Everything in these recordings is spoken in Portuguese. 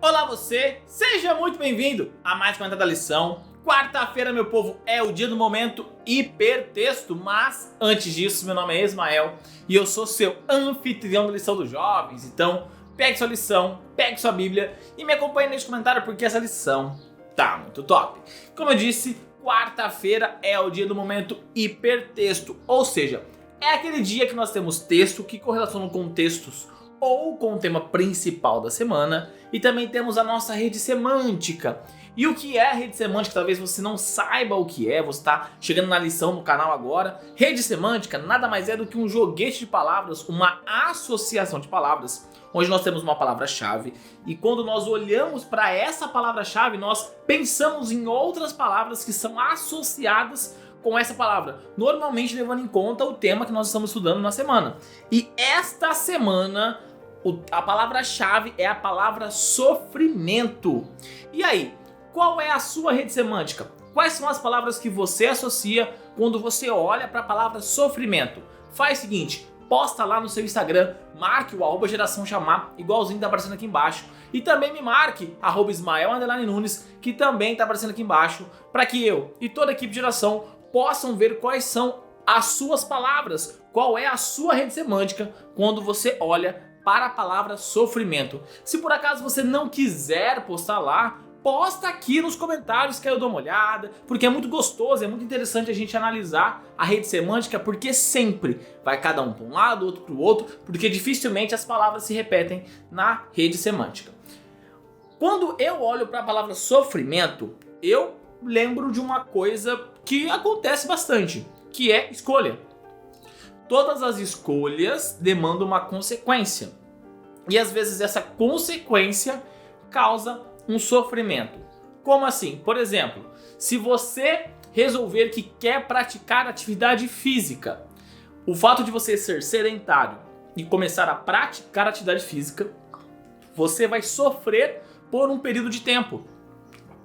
Olá você, seja muito bem-vindo a mais uma da lição. Quarta-feira, meu povo, é o dia do momento hipertexto, mas antes disso, meu nome é Ismael e eu sou seu anfitrião da lição dos jovens. Então, pegue sua lição, pegue sua Bíblia e me acompanhe neste comentário porque essa lição tá muito top. Como eu disse, quarta-feira é o dia do momento hipertexto, ou seja, é aquele dia que nós temos texto que correlacionam com textos ou com o tema principal da semana, e também temos a nossa rede semântica. E o que é a rede semântica? Talvez você não saiba o que é, você está chegando na lição no canal agora. Rede semântica nada mais é do que um joguete de palavras, uma associação de palavras, onde nós temos uma palavra-chave, e quando nós olhamos para essa palavra-chave, nós pensamos em outras palavras que são associadas com essa palavra, normalmente levando em conta o tema que nós estamos estudando na semana. E esta semana a palavra-chave é a palavra sofrimento. E aí, qual é a sua rede semântica? Quais são as palavras que você associa quando você olha para a palavra sofrimento? Faz o seguinte, posta lá no seu Instagram, marque o @geraçãochamar, igualzinho tá aparecendo aqui embaixo. E também me marque, @Ismael_Nunes, que também tá aparecendo aqui embaixo, para que eu e toda a equipe de geração possam ver quais são as suas palavras, qual é a sua rede semântica quando você olha para a palavra sofrimento. Se por acaso você não quiser postar lá, posta aqui nos comentários que eu dou uma olhada, porque é muito gostoso, é muito interessante a gente analisar a rede semântica, porque sempre vai cada um para um lado, outro para o outro, porque dificilmente as palavras se repetem na rede semântica. Quando eu olho para a palavra sofrimento, eu lembro de uma coisa que acontece bastante, que é escolha. Todas as escolhas demandam uma consequência. E às vezes essa consequência causa um sofrimento. Como assim? Por exemplo, se você resolver que quer praticar atividade física, o fato de você ser sedentário e começar a praticar atividade física, você vai sofrer por um período de tempo.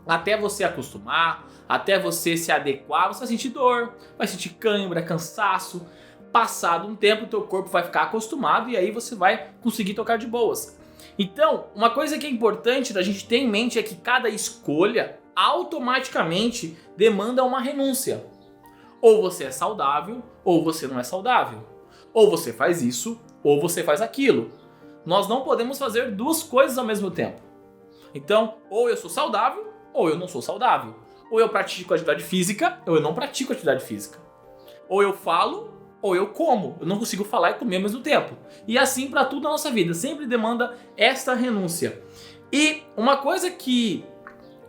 Até você acostumar, até você se adequar, você vai sentir dor, vai sentir cãibra, cansaço. Passado um tempo, o teu corpo vai ficar acostumado e aí você vai conseguir tocar de boas. Então, uma coisa que é importante da gente ter em mente é que cada escolha automaticamente demanda uma renúncia. Ou você é saudável, ou você não é saudável. Ou você faz isso, ou você faz aquilo. Nós não podemos fazer duas coisas ao mesmo tempo. Então, ou eu sou saudável, ou eu não sou saudável. Ou eu pratico atividade física, ou eu não pratico atividade física. Ou eu falo, ou eu como. Eu não consigo falar e comer ao mesmo tempo. E assim para tudo na nossa vida. Sempre demanda esta renúncia. E uma coisa que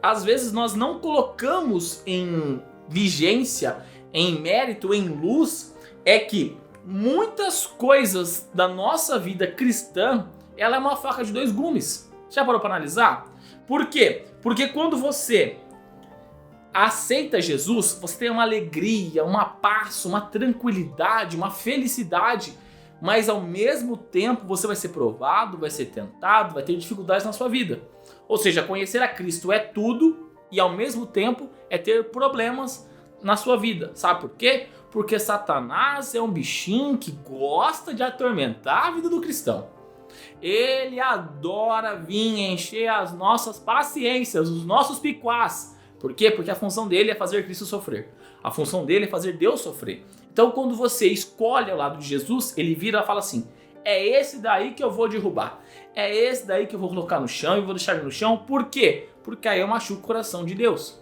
às vezes nós não colocamos em vigência, em mérito, em luz, é que muitas coisas da nossa vida cristã, ela é uma faca de dois gumes. Já parou para analisar? Por quê? Porque quando você aceita Jesus, você tem uma alegria, uma paz, uma tranquilidade, uma felicidade, mas ao mesmo tempo você vai ser provado, vai ser tentado, vai ter dificuldades na sua vida. Ou seja, conhecer a Cristo é tudo e ao mesmo tempo é ter problemas na sua vida. Sabe por quê? Porque Satanás é um bichinho que gosta de atormentar a vida do cristão. Ele adora vir encher as nossas paciências, os nossos picuás. Por quê? Porque a função dele é fazer Cristo sofrer. A função dele é fazer Deus sofrer. Então quando você escolhe ao lado de Jesus, ele vira e fala assim, é esse daí que eu vou derrubar. É esse daí que eu vou colocar no chão e vou deixar ele no chão. Por quê? Porque aí eu machuco o coração de Deus.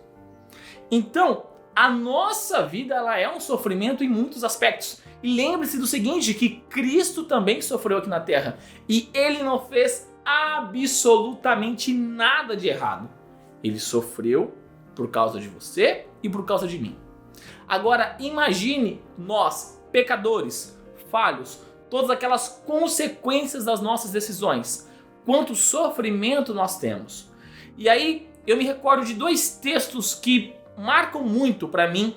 Então, a nossa vida ela é um sofrimento em muitos aspectos. E lembre-se do seguinte, que Cristo também sofreu aqui na Terra. E ele não fez absolutamente nada de errado. Ele sofreu por causa de você e por causa de mim. Agora imagine nós, pecadores, falhos, todas aquelas consequências das nossas decisões. Quanto sofrimento nós temos. E aí eu me recordo de dois textos que marcam muito para mim,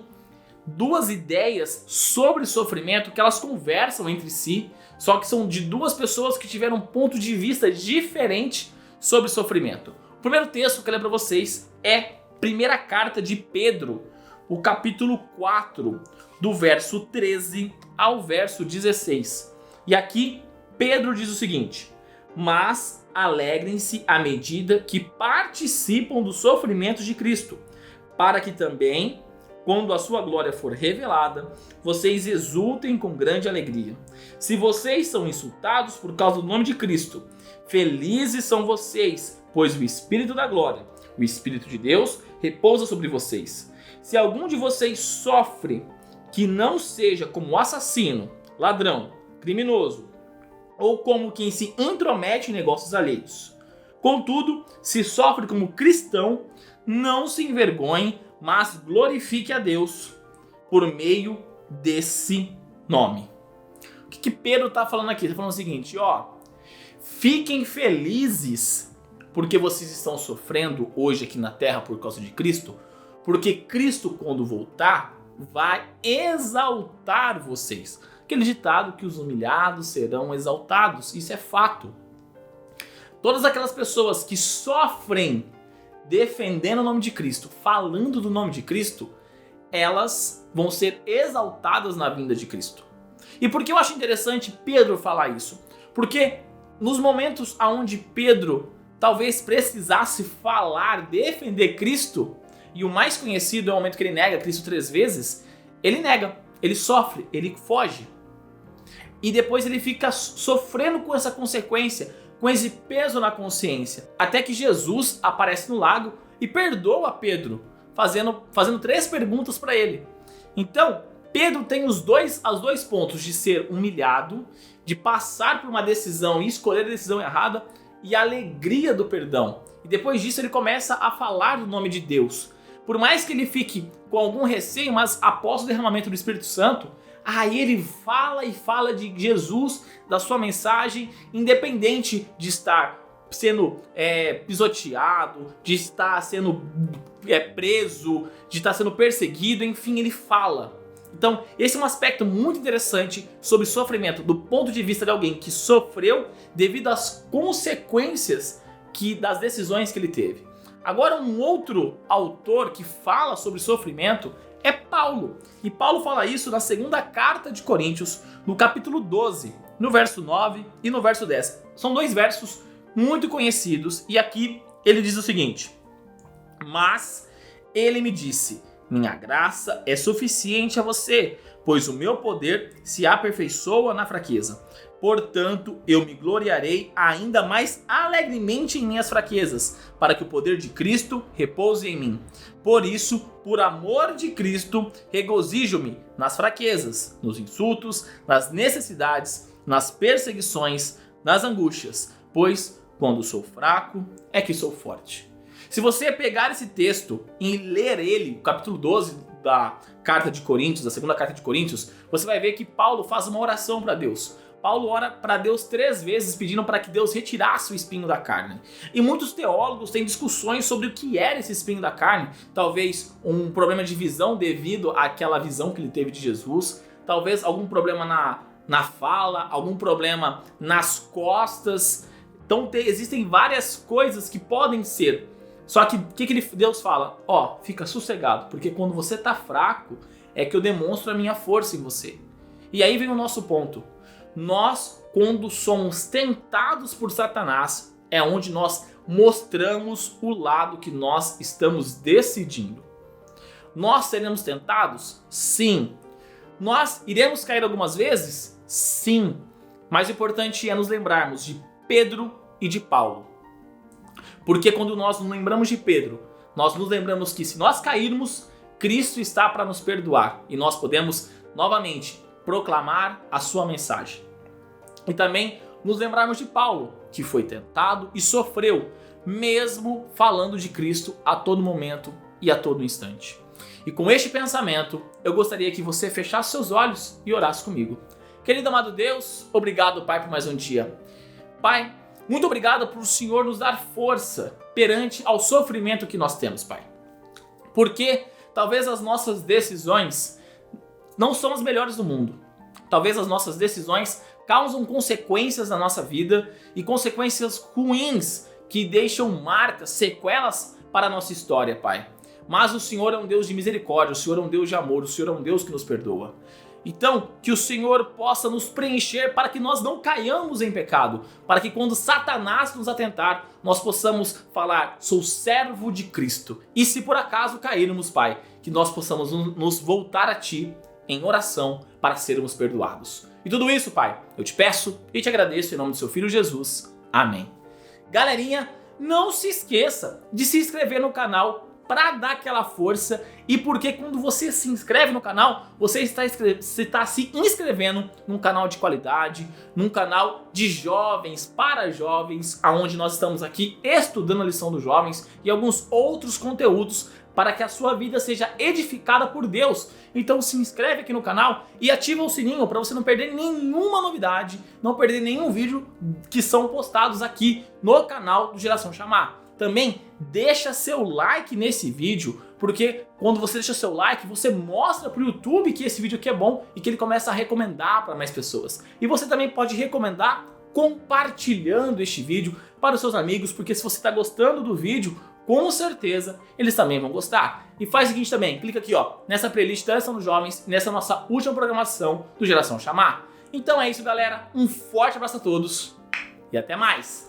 duas ideias sobre sofrimento que elas conversam entre si, só que são de duas pessoas que tiveram um ponto de vista diferente sobre sofrimento. O primeiro texto que eu lembro para vocês é Primeira carta de Pedro, o capítulo 4, do verso 13 ao verso 16. E aqui Pedro diz o seguinte: mas alegrem-se à medida que participam dos sofrimentos de Cristo, para que também, quando a sua glória for revelada, vocês exultem com grande alegria. Se vocês são insultados por causa do nome de Cristo, felizes são vocês, pois o Espírito da glória, o Espírito de Deus, repousa sobre vocês. Se algum de vocês sofre, que não seja como assassino, ladrão, criminoso, ou como quem se intromete em negócios alheios. Contudo, se sofre como cristão, não se envergonhe, mas glorifique a Deus por meio desse nome. O que Pedro está falando aqui? Ele está falando o seguinte, fiquem felizes porque vocês estão sofrendo hoje aqui na terra por causa de Cristo, porque Cristo, quando voltar, vai exaltar vocês. Aquele ditado que os humilhados serão exaltados, isso é fato. Todas aquelas pessoas que sofrem defendendo o nome de Cristo, falando do nome de Cristo, elas vão ser exaltadas na vinda de Cristo. E por que eu acho interessante Pedro falar isso? Porque nos momentos onde Pedro talvez precisasse falar, defender Cristo, e o mais conhecido é o momento que ele nega Cristo 3 vezes, ele nega, ele sofre, ele foge. E depois ele fica sofrendo com essa consequência, com esse peso na consciência. Até que Jesus aparece no lago e perdoa Pedro, fazendo 3 perguntas para ele. Então, Pedro tem os dois pontos de ser humilhado, de passar por uma decisão e escolher a decisão errada, e a alegria do perdão. E depois disso ele começa a falar do nome de Deus. Por mais que ele fique com algum receio, mas após o derramamento do Espírito Santo, aí ele fala e fala de Jesus, da sua mensagem, independente de estar sendo pisoteado, de estar sendo preso, de estar sendo perseguido, enfim, ele fala. Então, esse é um aspecto muito interessante sobre sofrimento, do ponto de vista de alguém que sofreu devido às consequências das decisões que ele teve. Agora, um outro autor que fala sobre sofrimento é Paulo. E Paulo fala isso na segunda carta de Coríntios, no capítulo 12, no verso 9 e no verso 10. São 2 versos muito conhecidos, e aqui ele diz o seguinte: mas ele me disse, minha graça é suficiente a você, pois o meu poder se aperfeiçoa na fraqueza. Portanto, eu me gloriarei ainda mais alegremente em minhas fraquezas, para que o poder de Cristo repouse em mim. Por isso, por amor de Cristo, regozijo-me nas fraquezas, nos insultos, nas necessidades, nas perseguições, nas angústias, pois quando sou fraco é que sou forte. Se você pegar esse texto e ler ele, o capítulo 12 da carta de Coríntios, da segunda carta de Coríntios, você vai ver que Paulo faz uma oração para Deus. Paulo ora para Deus 3 vezes pedindo para que Deus retirasse o espinho da carne. E muitos teólogos têm discussões sobre o que era esse espinho da carne. Talvez um problema de visão devido àquela visão que ele teve de Jesus. Talvez algum problema na fala, algum problema nas costas. Então existem várias coisas que podem ser. Só que o que Deus fala? Fica sossegado, porque quando você está fraco é que eu demonstro a minha força em você. E aí vem o nosso ponto. Nós, quando somos tentados por Satanás, é onde nós mostramos o lado que nós estamos decidindo. Nós seremos tentados? Sim. Nós iremos cair algumas vezes? Sim. Mas o importante é nos lembrarmos de Pedro e de Paulo. Porque quando nós nos lembramos de Pedro, nós nos lembramos que se nós cairmos, Cristo está para nos perdoar. E nós podemos, novamente, proclamar a sua mensagem. E também nos lembrarmos de Paulo, que foi tentado e sofreu, mesmo falando de Cristo a todo momento e a todo instante. E com este pensamento, eu gostaria que você fechasse seus olhos e orasse comigo. Querido amado Deus, obrigado, Pai, por mais um dia. Pai, muito obrigado por o Senhor nos dar força perante ao sofrimento que nós temos, Pai. Porque talvez as nossas decisões não são as melhores do mundo. Talvez as nossas decisões causam consequências na nossa vida e consequências ruins que deixam marcas, sequelas para a nossa história, Pai. Mas o Senhor é um Deus de misericórdia, o Senhor é um Deus de amor, o Senhor é um Deus que nos perdoa. Então, que o Senhor possa nos preencher para que nós não caiamos em pecado, para que quando Satanás nos atentar, nós possamos falar, sou servo de Cristo. E se por acaso cairmos, Pai, que nós possamos nos voltar a Ti em oração para sermos perdoados. E tudo isso, Pai, eu te peço e te agradeço em nome do seu Filho Jesus. Amém. Galerinha, não se esqueça de se inscrever no canal para dar aquela força, e porque quando você se inscreve no canal, você está se inscrevendo num canal de qualidade, num canal de jovens para jovens, onde nós estamos aqui estudando a lição dos jovens e alguns outros conteúdos para que a sua vida seja edificada por Deus. Então se inscreve aqui no canal e ativa o sininho para você não perder nenhuma novidade, não perder nenhum vídeo que são postados aqui no canal do Geração Chamar. Também deixa seu like nesse vídeo, porque quando você deixa seu like, você mostra para o YouTube que esse vídeo aqui é bom e que ele começa a recomendar para mais pessoas. E você também pode recomendar compartilhando este vídeo para os seus amigos, porque se você está gostando do vídeo, com certeza eles também vão gostar. E faz o seguinte também, clica aqui ó, nessa playlist da Lição dos Jovens, nessa nossa última programação do Geração Chamar. Então é isso galera, um forte abraço a todos e até mais!